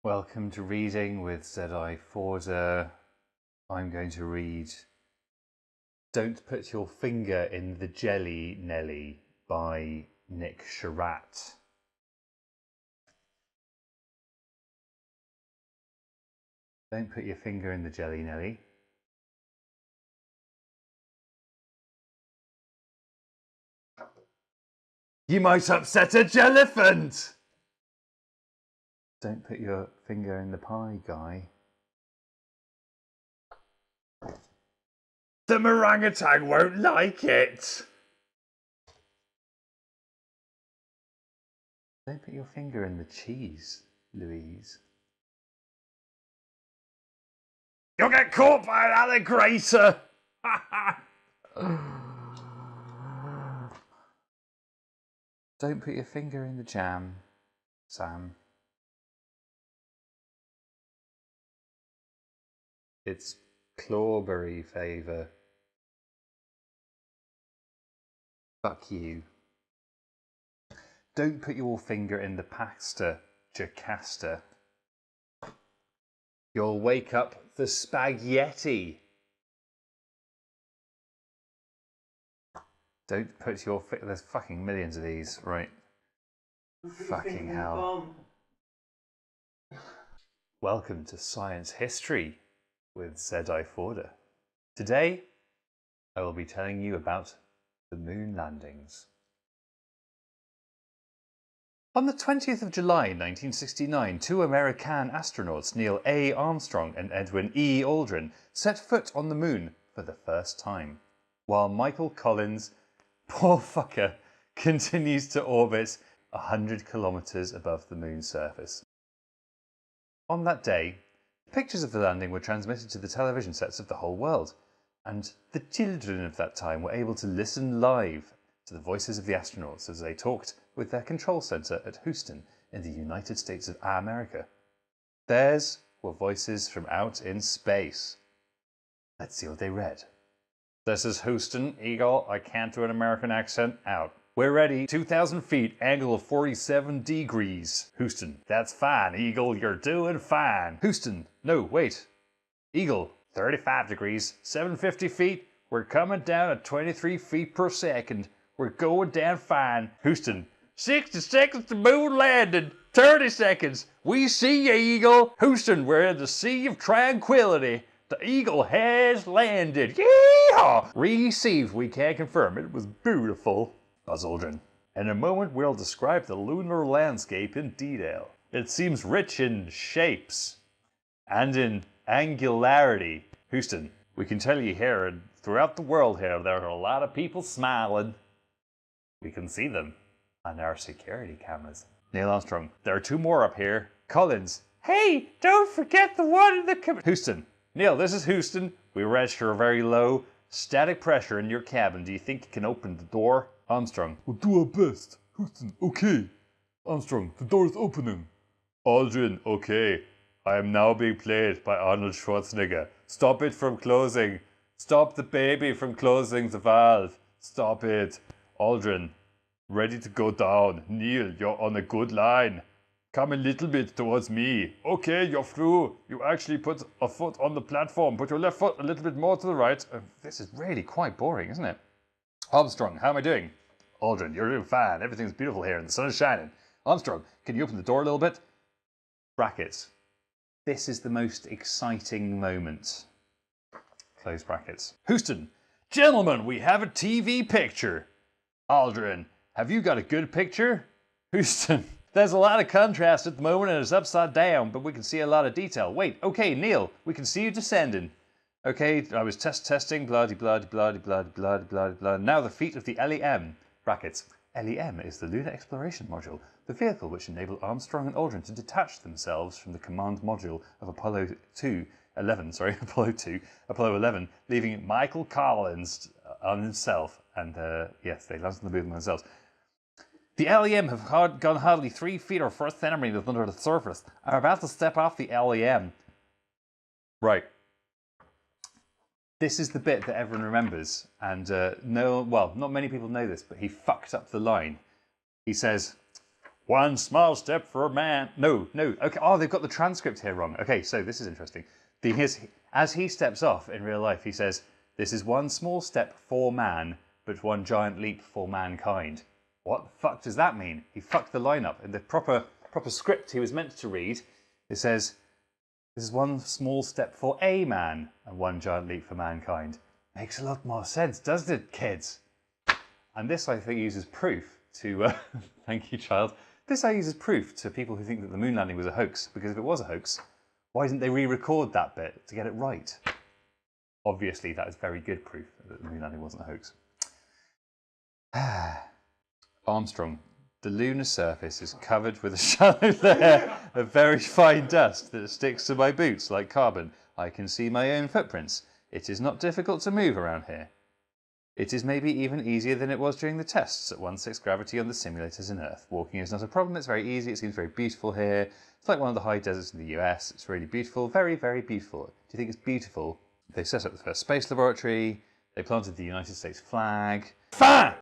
Welcome to Reading with Zedi Forder. I'm going to read Don't Put Your Finger in the Jelly, Nelly by Nick Sherratt. Don't put your finger in the jelly, Nelly. You might upset a jellyphant! Don't put your finger in the pie, Guy. The orangutan won't like it! Don't put your finger in the cheese, Louise. You'll get caught by an alligator! Don't put your finger in the jam, Sam. It's clawberry flavour. Fuck you. Don't put your finger in the pasta, Jocasta. You'll wake up the spaghetti. Don't put your finger... There's fucking millions of these, right? Fucking hell. Welcome to Science History with Zedi Forder. Today, I will be telling you about the moon landings. On the 20th of July 1969, two American astronauts, Neil A. Armstrong and Edwin E. Aldrin, set foot on the moon for the first time, while Michael Collins, poor fucker, continues to orbit 100 kilometers above the moon's surface. On that day, pictures of the landing were transmitted to the television sets of the whole world, and the children of that time were able to listen live to the voices of the astronauts as they talked with their control center at Houston in the United States of America. Theirs were voices from out in space. Let's see what they read. This is Houston, Eagle. I can't do an American accent. Out. We're ready. 2,000 feet, angle of 47 degrees. Houston. That's fine, Eagle. You're doing fine. Houston. No, wait. Eagle. 35 degrees, 750 feet. We're coming down at 23 feet per second. We're going down fine. Houston. 60 seconds to moon landing. 30 seconds. We see you, Eagle. Houston, we're in the Sea of Tranquility. The Eagle has landed. Yeehaw! Received. We can confirm it was beautiful. Buzz Aldrin. In a moment, we'll describe the lunar landscape in detail. It seems rich in shapes and in angularity. Houston, we can tell you here and throughout the world here, there are a lot of people smiling. We can see them on our security cameras. Neil Armstrong, there are two more up here. Collins, hey, don't forget the one in the Houston, Neil, this is Houston. We register a very low static pressure in your cabin. Do you think you can open the door? Armstrong, we'll do our best. Houston, okay. Armstrong, the door is opening. Aldrin, okay. I am now being played by Arnold Schwarzenegger. Stop it from closing. Stop the baby from closing the valve. Stop it. Aldrin, ready to go down. Neil, you're on a good line. Come a little bit towards me. Okay, you're through. You actually put a foot on the platform. Put your left foot a little bit more to the right. This is really quite boring, isn't it? Armstrong, how am I doing? Aldrin, you're doing fine. Everything's beautiful here and the sun is shining. Armstrong, can you open the door a little bit? Brackets. This is the most exciting moment. Close brackets. Houston, gentlemen, we have a TV picture. Aldrin, have you got a good picture? Houston, there's a lot of contrast at the moment and it's upside down, but we can see a lot of detail. Wait, okay, Neil, we can see you descending. Okay, I was testing, blah-de-blah-de-blah-de-blah-de-blah-de-blah-de-blah. Now the feet of the LEM, brackets. LEM is the Lunar Exploration Module, the vehicle which enabled Armstrong and Aldrin to detach themselves from the command module of Apollo 11, leaving Michael Collins on himself. And yes, they landed on the moon themselves. The LEM have gone hardly 3 feet or 4 centimeters under the surface. I'm about to step off the LEM. Right. This is the bit that everyone remembers, and not many people know this, but he fucked up the line. He says, One small step for a man. No. Okay. Oh, they've got the transcript here wrong. Okay, so this is interesting. As he steps off in real life, he says, "This is one small step for man, but one giant leap for mankind." What the fuck does that mean? He fucked the line up. In the proper script he was meant to read, it says, "This is one small step for a man and one giant leap for mankind." Makes a lot more sense, doesn't it, kids? And this, I think, uses proof to... thank you, child. This I use as proof to people who think that the moon landing was a hoax, because if it was a hoax, why didn't they re-record that bit to get it right? Obviously, that is very good proof that the moon landing wasn't a hoax. Armstrong. The lunar surface is covered with a shallow layer of very fine dust that sticks to my boots like carbon. I can see my own footprints. It is not difficult to move around here. It is maybe even easier than it was during the tests at 1/6 gravity on the simulators in Earth. Walking is not a problem, it's very easy, it seems very beautiful here. It's like one of the high deserts in the US, it's really beautiful, very, very beautiful. Do you think it's beautiful? They set up the first space laboratory, they planted the United States flag. Fine!